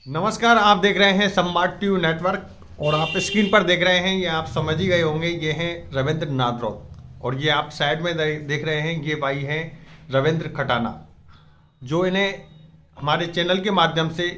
नमस्कार, आप देख रहे हैं संवाद ट्यूब नेटवर्क और आप स्क्रीन पर देख रहे हैं, ये आप समझ ही गए होंगे, ये हैं रविंद्र नादरौत। और ये आप साइड में देख रहे हैं, ये भाई हैं रविंद्र खटाना, जो इन्हें हमारे चैनल के माध्यम से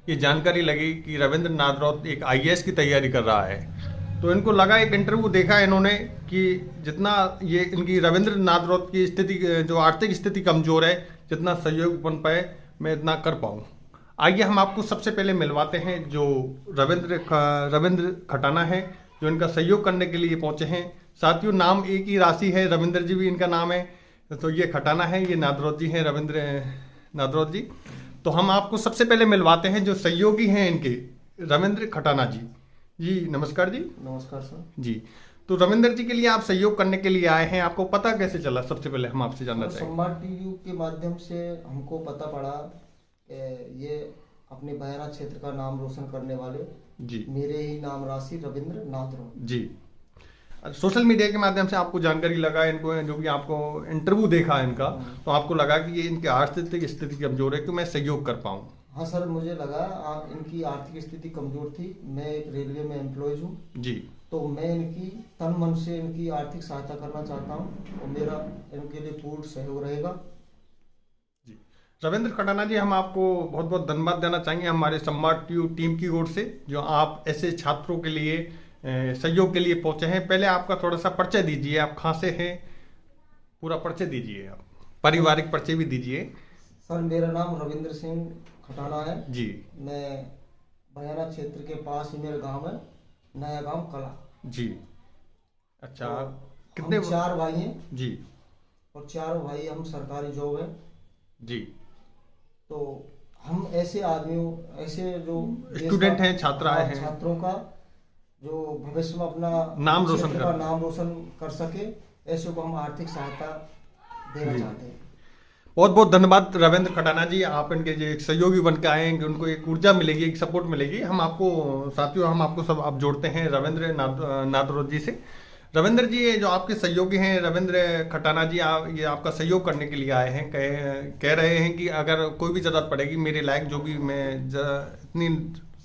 ये जानकारी लगी कि रविंद्र नादरौत एक आईएएस की तैयारी कर रहा है। तो इनको लगा, एक इंटरव्यू देखा इन्होंने कि जितना ये इनकी रविंद्र नादरौत की स्थिति, जो आर्थिक स्थिति कमज़ोर है, जितना सहयोग बन पाए मैं इतना कर पाऊँ। आइए हम आपको सबसे पहले मिलवाते हैं जो रविंद्र खटाना है, जो इनका सहयोग करने के लिए पहुंचे हैं। साथियों, नाम एक ही राशि है, रविंद्र जी भी इनका नाम है। तो ये खटाना है, ये नादरौत जी हैं, रविंद्र नादरौत जी। तो हम आपको सबसे पहले मिलवाते हैं जो सहयोगी हैं इनके, रविंद्र खटाना जी। जी नमस्कार जी। नमस्कार सर जी, तो रविंद्र जी के लिए आप सहयोग करने के लिए आए हैं, आपको पता कैसे चला? सबसे पहले हम आपसे जानना चाहेंगे। संवाद टीवी के माध्यम से हमको पता पड़ा ये अपने बहरा क्षेत्र का नाम रोशन करने वाले जी मेरे ही नाम राशि रविंद्र नादरौत जी, सोशल मीडिया के माध्यम से आपको जानकारी लगा, इनको जो कि आपको इंटरव्यू देखा इनका, तो आपको लगा कि ये इनकी आर्थिक स्थिति कमजोर है, कि मैं सहयोग कर पाऊँ। हाँ सर, मुझे लगा इनकी आर्थिक स्थिति कमजोर थी। मैं एक रेलवे में एम्प्लॉयज हूँ जी, तो मैं इनकी तन मन से इनकी आर्थिक सहायता करना चाहता हूँ और मेरा इनके लिए पूर्ण सहयोग रहेगा। जी रविंद्र खटाना जी, हम आपको बहुत बहुत धन्यवाद देना चाहेंगे हमारे संवाद ट्यूब टीम की ओर से, जो आप ऐसे छात्रों के लिए सहयोग के लिए पहुंचे हैं। पहले आपका थोड़ा सा परिचय दीजिए, आप कहाँ से हैं, पूरा परिचय दीजिए, आप पारिवारिक परिचय भी दीजिए। सर, मेरा नाम रविंद्र सिंह खटाना है जी, मैं बयाना क्षेत्र के पास ही मेरा गांव है, नया गांव कला। जी अच्छा, तो कितने हम 4 भाई हैं जी और 4 भाई हम सरकारी जॉब है। जी, तो हम ऐसे आदमियों, ऐसे जो स्टूडेंट हैं, छात्राएं हैं, छात्रों का जो भविष्य में अपना नाम रोशन क्षेत्र का नाम रोशन कर सके, ऐसे को हम आर्थिक सहायता देना चाहते हैं। बहुत बहुत धन्यवाद रविंद्र खटाना जी, आप इनके जो एक सहयोगी बन के आए हैं, कि उनको एक ऊर्जा मिलेगी, एक सपोर्ट मिलेगी। हम आपको साथियों, हम आपको सब आप जोड़ते हैं रविंद्र नादरौत जी से। रविंद्र जी, ये जो आपके सहयोगी हैं रविंद्र खटाना जी, ये आपका सहयोग करने के लिए आए हैं। कह रहे हैं कि अगर कोई भी ज़रूरत पड़ेगी, मेरे लायक जो भी मैं इतनी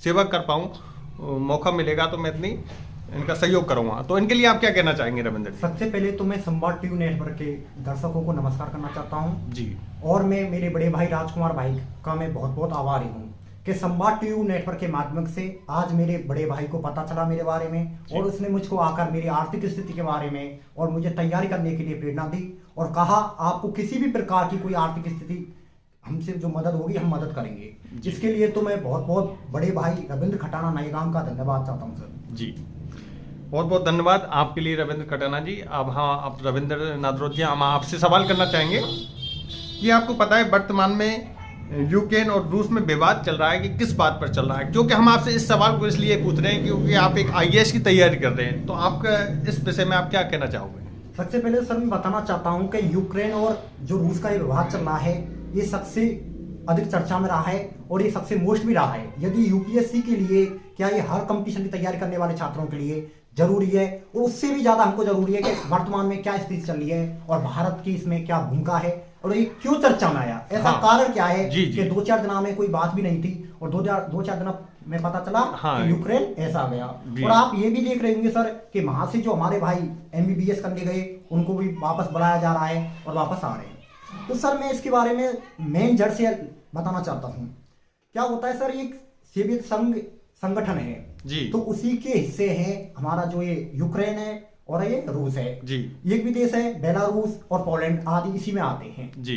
सेवा कर पाऊँ, मौका मिलेगा तो मैं इतनी इनका सहयोग करूंगा। तो इनके लिए आप क्या कहना चाहेंगे रविंद्र जी? सबसे पहले तो मैं संवाद टीवी नेटवर्क के दर्शकों को नमस्कार करना चाहता हूं जी, और मैं मेरे बड़े भाई राजकुमार भाई का मैं बहुत बहुत आभारी हूं कि संवाद टीवी नेटवर्क के माध्यम से आज मेरे बड़े भाई को पता चला मेरे बारे में, और उसने मुझको आकर मेरी आर्थिक स्थिति के बारे में और मुझे तैयारी करने के लिए प्रेरणा दी और कहा आपको किसी भी प्रकार की कोई आर्थिक स्थिति हमसे जो मदद होगी हम मदद करेंगे। इसके लिए तो मैं बहुत बहुत बड़े भाई रविंद्र खटाना नयगाम का धन्यवाद चाहता हूँ सर। जी बहुत बहुत धन्यवाद आपके लिए रविंद्र खटाना जी। अब हाँ, आप रविंद्र नादरौत जी, हम आपसे सवाल करना चाहेंगे कि आपको पता है वर्तमान में यूक्रेन और रूस में विवाद चल रहा है, कि किस बात पर चल रहा है? क्योंकि हम आपसे इस सवाल को इसलिए पूछ रहे हैं क्योंकि आप एक आईएएस की तैयारी कर रहे हैं, तो आपका इस विषय में आप क्या कहना चाहोगे? सबसे पहले सर मैं बताना चाहता हूं कि यूक्रेन और जो रूस का ये विवाद चल रहा है, ये सबसे अधिक चर्चा में रहा है और ये सबसे मोस्ट भी रहा है। यदि यूपीएससी के लिए, क्या ये हर कंपटीशन की तैयारी करने वाले छात्रों के लिए जरूरी है, और उससे भी ज्यादा हमको जरूरी है कि वर्तमान में क्या स्थिति चल रही है और भारत की इसमें क्या भूमिका है और ये क्यों चर्चा में आया, ऐसा कारण क्या है कि 2-4 दिन में कोई बात भी नहीं थी और 2-4 दिन में पता चला कि यूक्रेन ऐसा आ गया। और आप ये भी देख रहे होंगे सर कि वहां से जो हमारे भाई एमबीबीएस करने गए उनको भी वापस बुलाया जा रहा है और वापस आ रहे हैं। तो सर मैं इसके बारे में मेन जड़ से बताना चाहता हूँ। क्या होता है सर, ये सोवियत संघ संगठन है जी, तो उसी के हिस्से हैं हमारा जो ये यूक्रेन है और ये रूस है जी, एक भी देश है, बेलारूस और पोलैंड आदि इसी में आते हैं जी।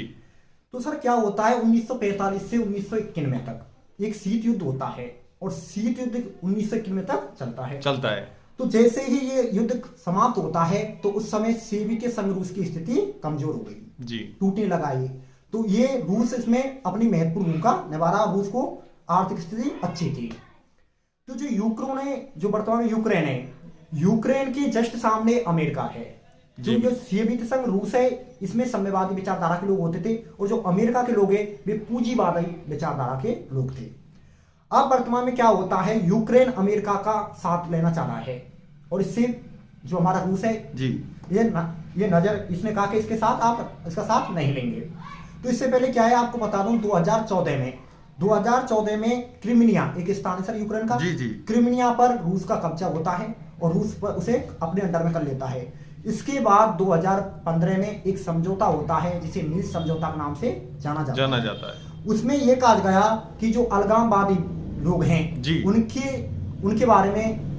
तो सर क्या होता है, 1945 से 1991 तक एक शीत युद्ध होता है और शीत युद्ध 1991 तक चलता है। तो जैसे ही ये युद्ध समाप्त होता है तो उस समय सोवियत संघ रूस की स्थिति कमजोर हो गई जी, टूटने लगा ये। तो ये रूस इसमें अपनी महत्वपूर्ण भूमिका निभा रहा, रूस को आर्थिक स्थिति अच्छी थी। तो जो यूक्रेन है, जो वर्तमान में यूक्रेन है, यूक्रेन के जस्ट सामने अमेरिका है। जो सोवियत संघ रूस है, इसमें साम्यवादी विचारधारा के लोग होते थे और जो अमेरिका के लोग हैं वे पूंजीवादी विचारधारा के लोग थे। अब वर्तमान में क्या होता है, यूक्रेन अमेरिका का साथ लेना चाह रहा है और इससे जो हमारा रूस है जी, ये नजर इसने कहा कि इसके साथ आप इसका साथ नहीं लेंगे। तो इससे पहले क्या है आपको बता दूं, 2014 में 2014 में क्रिमिनिया एक स्थान है सर यूक्रेन का, जी जी, क्रिमिनिया पर रूस का कब्जा होता है और रूस पर उसे अपने अंडर में कर लेता है। इसके बाद 2015 में एक समझौता होता है जिसे मिन्स्क समझौता के नाम से जाना जाता है। उसमें यह कहा गया कि जो अलगामवादी लोग हैं जी, उनके बारे में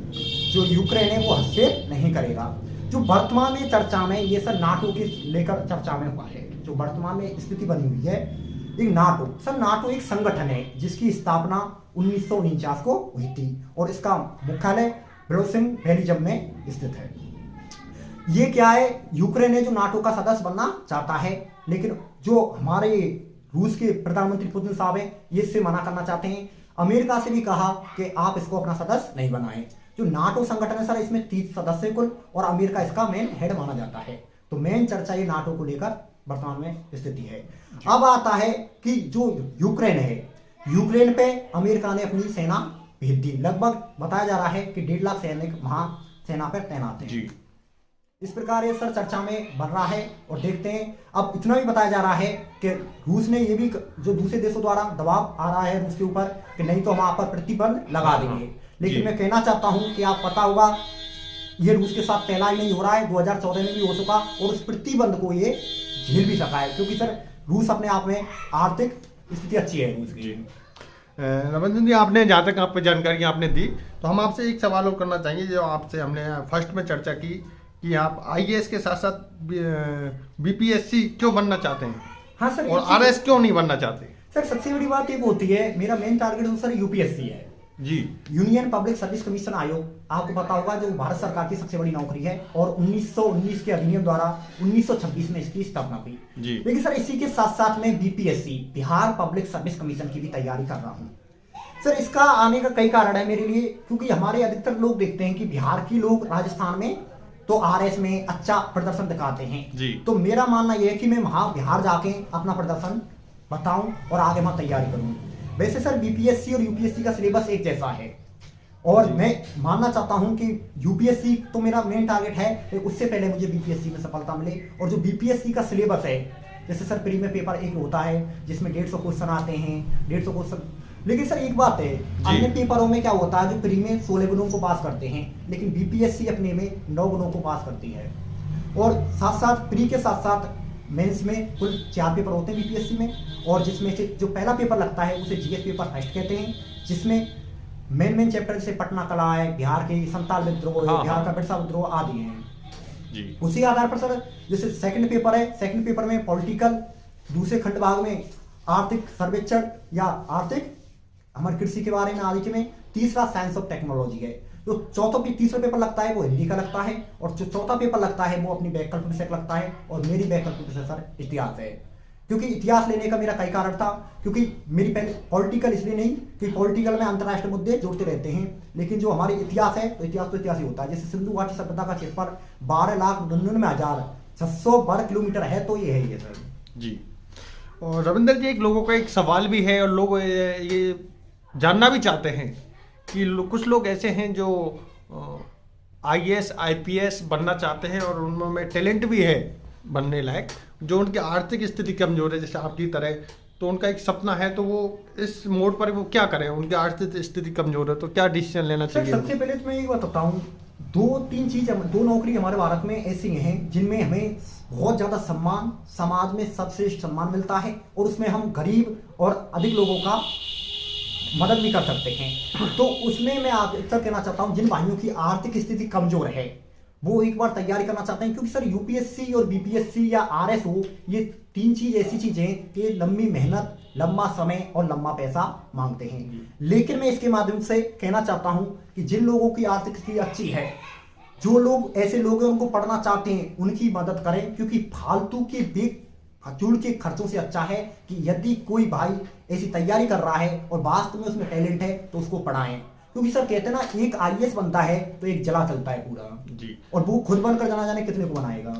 जो यूक्रेन है वो हस्तक्षेप नहीं करेगा। जो वर्तमान में चर्चा में ये सर नाटो के लेकर चर्चा में हुआ है, जो वर्तमान में स्थिति बनी हुई है एक नाटो एक संगठन है जिसकी स्थापना 1949 को हुई थी और इसका मुख्यालय ब्रुसेल्स बेल्जियम में स्थित है। ये क्या है, यूक्रेन है जो नाटो का सदस्य बनना चाहता है, लेकिन जो हमारे रूस के प्रधानमंत्री पुतिन साहब हैं ये इससे मना करना चाहते हैं। अमेरिका से भी कहा कि आप इसको अपना सदस्य नहीं बनाएं। जो नाटो संगठन है सर इसमें 30 सदस्य कुल और अमेरिका इसका मेन हेड माना जाता है। तो मेन चर्चा ये नाटो को लेकर वर्तमान में स्थिति है। अब आता है कि जो यूक्रेन है, यूक्रेन पे अमेरिका ने अपनी सेना भेज दी। लगभग बताया जा रहा है कि 1.5 लाख सैनिक वहां सेना पर तैनात हैं। इस प्रकार ये सर चर्चा में बन रहा है और देखते हैं। अब इतना भी बताया जा रहा है कि रूस ने ये भी जो दूसरे देशों द्वारा दबाव आ रहा है रूस के ऊपर कि नहीं तो हम आप पर प्रतिबंध लगा देंगे। लेकिन मैं कहना चाहता हूं कि आप पता होगा ये रूस के साथ पहला ही नहीं हो रहा है, 2014 में भी हो चुका और उस प्रतिबंध को ये झेल भी सका है, क्योंकि सर रूस अपने आप में आर्थिक स्थिति अच्छी है रूस की। रविंद्र जी, आपने जहाँ तक आप जानकारी आपने दी, तो हम आपसे एक सवाल और करना चाहेंगे जो आपसे हमने फर्स्ट में चर्चा की कि आप आईएएस के साथ साथ बीपीएससी क्यों बनना चाहते हैं? हाँ सर, और आरएस क्यों नहीं बनना चाहते? सर सबसे बड़ी बात एक होती है, मेरा मेन टारगेट तो सर यूपीएससी है जी, यूनियन पब्लिक सर्विस कमीशन आयोग। आपको पता होगा जो भारत सरकार की सबसे बड़ी नौकरी है और 1919 के अधिनियम द्वारा 1926 में इसकी स्थापना हुई जी। लेकिन सर इसी के साथ साथ में BPSC Bihar public service commission की भी तैयारी कर रहा हूँ। सर इसका आने का कई कारण है मेरे लिए, क्योंकि हमारे अधिकतर लोग देखते हैं कि बिहार के लोग राजस्थान में तो आरएस में अच्छा प्रदर्शन दिखाते हैं जी। तो मेरा मानना यह है कि मैं वहां बिहार जाके अपना प्रदर्शन बताऊं और आगे वहां तैयारी करूं। वैसे सर बीपीएससी और यूपीएससी का सिलेबस एक जैसा है और मैं मानना चाहता हूं कि यूपीएससी तो मेरा मेन टारगेट है, उससे पहले मुझे बीपीएससी में सफलता मिले। और जो बीपीएससी का सिलेबस है, जैसे सर प्री में पेपर एक होता है जिसमें 150 क्वेश्चन आते हैं, 150 क्वेश्चन। लेकिन सर एक बात है, अन्य पेपरों में क्या होता है जो प्री में 16 गुणों को पास करते हैं, लेकिन बीपीएससी अपने में 9 गुणों को पास करती है। और साथ साथ प्री के साथ साथ मेंस में कुल 4 पेपर होते हैं बीपीएससी में, और जिसमें से जो पहला पेपर लगता है उसे जीएस पेपर फर्स्ट कहते हैं, जिसमें मेन चैप्टर जैसे पटना कला है, बिहार के संताल विद्रोह है, बिहार का बिरसा विद्रोह आदि हैं जी। उसी आधार पर सर जैसे सेकंड पेपर है, सेकंड पेपर में पॉलिटिकल, दूसरे खंड भाग में आर्थिक सर्वेक्षण या आर्थिक हमारे कृषि के बारे में आदि में, तीसरा साइंस ऑफ टेक्नोलॉजी है। जो तीसरा पेपर लगता है वो हिंदी का लगता है, और जो चौथा पेपर लगता है वो अपनी वैकल्पिक विषय का लगता है, और मेरी वैकल्पिक विषय सर इतिहास है। क्योंकि इतिहास लेने का मेरा कई कारण था, क्योंकि मेरी पहले पॉलिटिकल इसलिए नहीं कि पॉलिटिकल में अंतर्राष्ट्रीय मुद्दे जुड़ते रहते हैं, लेकिन जो हमारी इतिहास है तो इतिहास ही होता है। जैसे सिंधु घाटी सभ्यता का क्षेत्रफल 12,99,600 वर्ग किलोमीटर है, तो ये है ये सर जी। और रविंद्र जी, एक लोगों का एक सवाल भी है और लोग ये जानना भी चाहते हैं कि कुछ लोग ऐसे हैं जो आईएएस आईपीएस बनना चाहते हैं और उनमें टैलेंट भी है बनने लायक, जो उनकी आर्थिक स्थिति कमजोर है जैसे आपकी तरह, तो उनका एक सपना है, तो वो इस मोड पर वो क्या करें? उनकी आर्थिक स्थिति कमजोर है तो क्या डिसीजन लेना चाहिए? सबसे पहले तो मैं ये बताता हूँ, 2-3 चीज, 2 नौकरी हमारे भारत में ऐसी हैं जिनमें हमें बहुत ज्यादा सम्मान, समाज में सबश्रेष्ठ सम्मान मिलता है, और उसमें हम गरीब और अधिक लोगों का मदद भी कर सकते हैं। तो उसमें मैं अक्सर कहना चाहता हूं जिन भाइयों की आर्थिक स्थिति कमजोर है वो एक बार तैयारी करना चाहते हैं, क्योंकि सर यूपीएससी और बीपीएससी या आरएस हो, ये 3 चीज ऐसी चीजें कि लंबी मेहनत, लंबा समय और लंबा पैसा मांगते हैं। लेकिन मैं इसके माध्यम से कहना चाहता हूं कि जिन लोगों की आर्थिक स्थिति अच्छी है, जो लोग ऐसे लोग हैं उनको पढ़ना चाहते हैं, उनकी मदद करें, क्योंकि फालतू के बेफजूल के खर्चों से अच्छा है कि यदि कोई भाई ऐसी तैयारी कर रहा है और वास्तव में उसमें टैलेंट है तो उसको पढ़ाएं। क्योंकि सर कहते हैं ना, एक आईएएस बनता है तो एक जला चलता है पूरा जी, और वो खुद बनकर जाना जाने कितने को बनाएगा।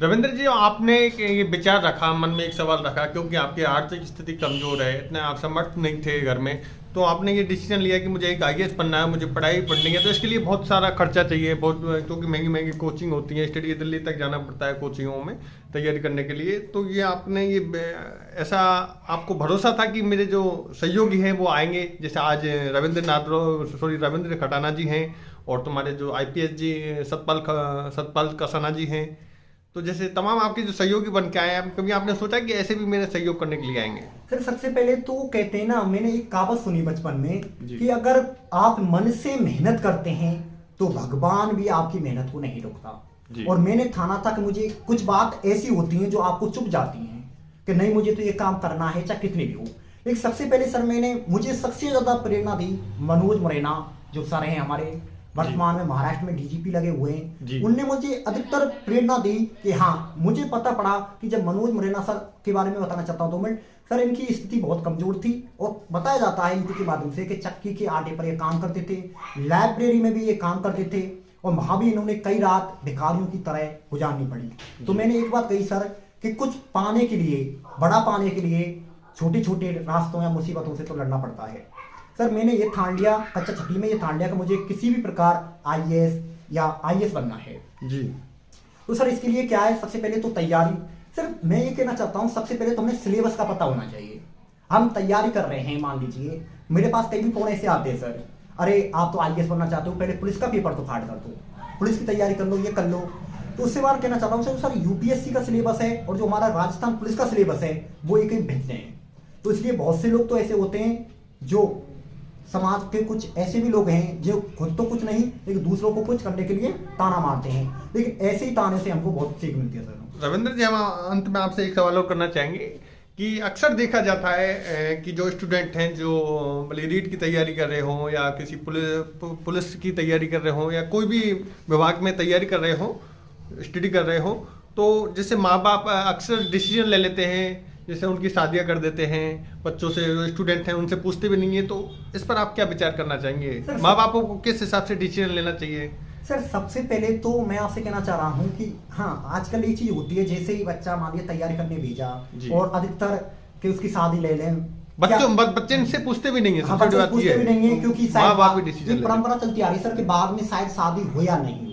रविंद्र जी, आपने ये विचार रखा, मन में एक सवाल रखा, क्योंकि आपकी आर्थिक स्थिति कमजोर है, इतने आप समर्थ नहीं थे घर में, तो आपने ये डिसीजन लिया कि मुझे एक IAS बनना है, मुझे पढ़ाई पढ़नी है, तो इसके लिए बहुत सारा खर्चा चाहिए, बहुत, क्योंकि महंगी महंगी कोचिंग होती है, स्टडी दिल्ली तक जाना पड़ता है कोचिंगों में तैयारी करने के लिए। तो ये आपने ये ऐसा आपको भरोसा था कि मेरे जो सहयोगी हैं वो आएंगे, जैसे आज रविंद्र खटाना जी हैं और तुम्हारे जो IPS जी सतपाल कसाना जी हैं, तो जैसे तमाम आपके जो सहयोगी बन के आए हैं, कभी आपने सोचा कि ऐसे भी मेरे सहयोग करने के लिए आएंगे? सर सबसे पहले तो कहते हैं ना, मैंने एक कहावत सुनी बचपन में कि अगर आप मन से मेहनत करते हैं तो भगवान भी आपकी मेहनत को नहीं रोकता। और मैंने ठाना था कि मुझे कुछ बात ऐसी होती हैं जो आपको चुप जाती हैं कि नहीं मुझे तो ये काम करना है चाहे कितनी भी हो। एक सबसे पहले सर मुझे सबसे ज्यादा प्रेरणा दी मनोज मुरैना जो सर हैं हमारे, वर्तमान में महाराष्ट्र में DGP लगे हुए हैं। उनने मुझे अधिकतर प्रेरणा दी कि हाँ, मुझे पता पड़ा कि जब मनोज मुरैना सर के बारे में बताना चाहता हूँ 2 मिनट। सर इनकी स्थिति बहुत कमजोर थी और बताया जाता है इनके माध्यम से कि चक्की के आटे पर ये काम करते थे, लाइब्रेरी में भी ये काम करते थे और वहां भी इन्होंने कई रात भिखारियों की तरह गुजारनी पड़ी। तो मैंने एक बात कही सर कि कुछ पाने के लिए, बड़ा पाने के लिए छोटे छोटे रास्तों या मुसीबतों से तो लड़ना पड़ता है। सर मैंने ये ठान लिया, कच्चा छठी में ये ठान लिया कि मुझे किसी भी प्रकार IAS या IS बनना है जी। तो सर इसके लिए क्या है, सबसे पहले तो तैयारी। सर मैं ये कहना चाहता हूँ सबसे पहले तो हमें सिलेबस का पता होना चाहिए। हम तैयारी कर रहे हैं, मान लीजिए मेरे पास कई भी फोन ऐसे आते हैं सर, अरे आप तो IAS बनना चाहते हो, पहले पुलिस का पेपर तो फाड़ कर दो, पुलिस की तैयारी कर लो, ये कर लो। तो उससे बात कहना चाहता हूँ सर UPSC का सिलेबस है और जो हमारा राजस्थान पुलिस का सिलेबस है वो एक भिन्न है। तो इसलिए बहुत से लोग तो ऐसे होते हैं जो समाज के कुछ ऐसे भी लोग हैं जो खुद तो कुछ नहीं लेकिन दूसरों को कुछ करने के लिए ताना मारते हैं, लेकिन ऐसे ही ताने से हमको बहुत सीख मिलती है सर। रविंद्र जी, हम अंत में आपसे एक सवाल और करना चाहेंगे कि अक्सर देखा जाता है कि जो स्टूडेंट हैं जो रीट की तैयारी कर रहे हों या किसी पुलिस की तैयारी कर रहे हों या कोई भी विभाग में तैयारी कर रहे हों, स्टडी कर रहे हों, तो जैसे माँ बाप अक्सर डिसीजन ले लेते हैं, जैसे उनकी शादियां कर देते हैं बच्चों से, जो स्टूडेंट हैं उनसे पूछते भी नहीं है। तो इस पर आप क्या विचार करना चाहेंगे? माँ बापों को किस हिसाब से डिसीजन लेना चाहिए? सर सबसे पहले तो मैं आपसे कहना चाह रहा हूँ कि हाँ, आजकल ये चीज होती है, जैसे ही बच्चा मान लिया तैयारी करने भेजा और अधिकतर कि उसकी शादी ले लें, बच्चे इनसे पूछते भी नहीं है, हाँ, पूछते भी नहीं है क्योंकि परंपरा चलती आ रही है सर के बाद में शायद शादी हो या नहीं हो।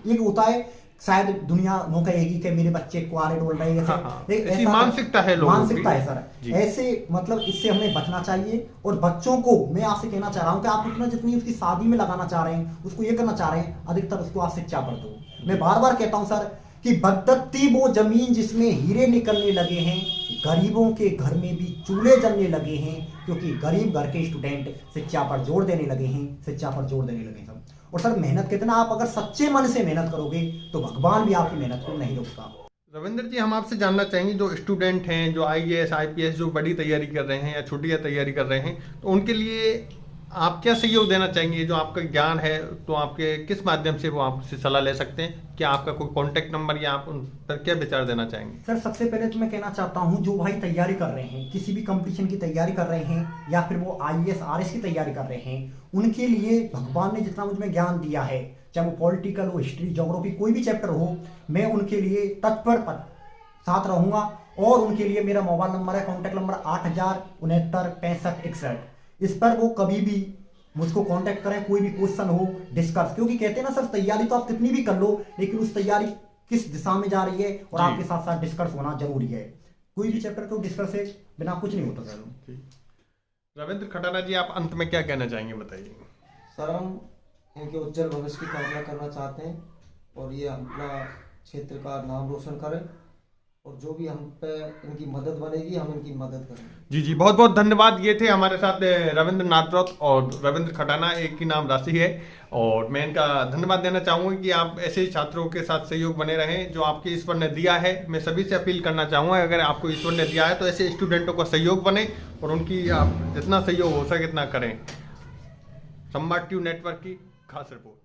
ये होता है शायद दुनिया नो कहेगी कि मेरे बच्चे कुआरे डोल रहे हैं, ऐसी मानसिकता है लोगों की। मानसिकता है सर, ऐसे मतलब इससे हमें बचना चाहिए। और बच्चों को मैं आपसे कहना चाह रहा हूं कि आप उतना जितनी उसकी शादी में लगाना चाह रहे हैं, उसको ये करना चाह रहे हैं, अधिकतर उसको आप शिक्षा पर दो। मैं बार बार कहता हूं सर कि बदती वो जमीन जिसमें हीरे निकलने लगे हैं, गरीबों के घर में भी चूल्हे जलने लगे हैं, क्योंकि गरीब घर के स्टूडेंट शिक्षा पर जोर देने लगे हैं, शिक्षा पर जोर देने लगे हैं सब। और सर मेहनत कितना, आप अगर सच्चे मन से मेहनत करोगे तो भगवान भी आपकी मेहनत को नहीं रोकता। रविंद्र जी, हम आपसे जानना चाहेंगे जो स्टूडेंट हैं, जो IAS IPS जो बड़ी तैयारी कर रहे हैं या छोटी तैयारी कर रहे हैं, तो उनके लिए आप क्या सहयोग देना चाहेंगे? जो आपका ज्ञान है तो आपके किस माध्यम से वो आपसे सलाह ले सकते हैं? क्या आपका कोई कांटेक्ट नंबर या आप उन पर क्या विचार देना चाहेंगे? सर सबसे पहले तो मैं कहना चाहता हूं जो भाई तैयारी कर रहे हैं, किसी भी कंपटीशन की तैयारी कर रहे हैं या फिर वो IAS RS की तैयारी कर रहे हैं, उनके लिए भगवान ने जितना मुझमें ज्ञान दिया है, चाहे वो पॉलिटिकल हो, हिस्ट्री, ज्योग्राफी, कोई भी चैप्टर हो, मैं उनके लिए तत्पर साथ रहूंगा। और उनके लिए मेरा मोबाइल नंबर है, कॉन्टैक्ट नंबर 80696561। इस पर वो कभी भी मुझको कांटेक्ट करें, कोई भी क्वेश्चन हो, डिस्कस। क्योंकि कहते हैं ना सर, तैयारी तो आप कितनी भी कर लो, लेकिन उस तैयारी किस दिशा में जा रही है और आपके साथ साथ डिस्कस होना जरूरी है। कोई भी चैप्टर को डिस्कस से बिना कुछ नहीं होता सर। रविंद्र खटाना जी, आप अंत में क्या कहना चाहेंगे, बताइए। सर हम इनके उज्जवल भविष्य की कामना करना चाहते हैं और ये अपना क्षेत्र का नाम रोशन करें और जो भी हम पे इनकी मदद बनेगी हम इनकी मदद करेंगे। जी, बहुत बहुत धन्यवाद। ये थे हमारे साथ रविंद्र नादरौत और रविंद्र खटाना, एक ही नाम राशि है। और मैं इनका धन्यवाद देना चाहूँगा कि आप ऐसे छात्रों के साथ सहयोग बने रहें जो आपके ईश्वर ने दिया है। मैं सभी से अपील करना चाहूँगा, अगर आपको ईश्वर ने दिया है तो ऐसे स्टूडेंटों का सहयोग बने और उनकी आप जितना सहयोग हो सके इतना करें। संवाद ट्यूब नेटवर्क की खास रिपोर्ट।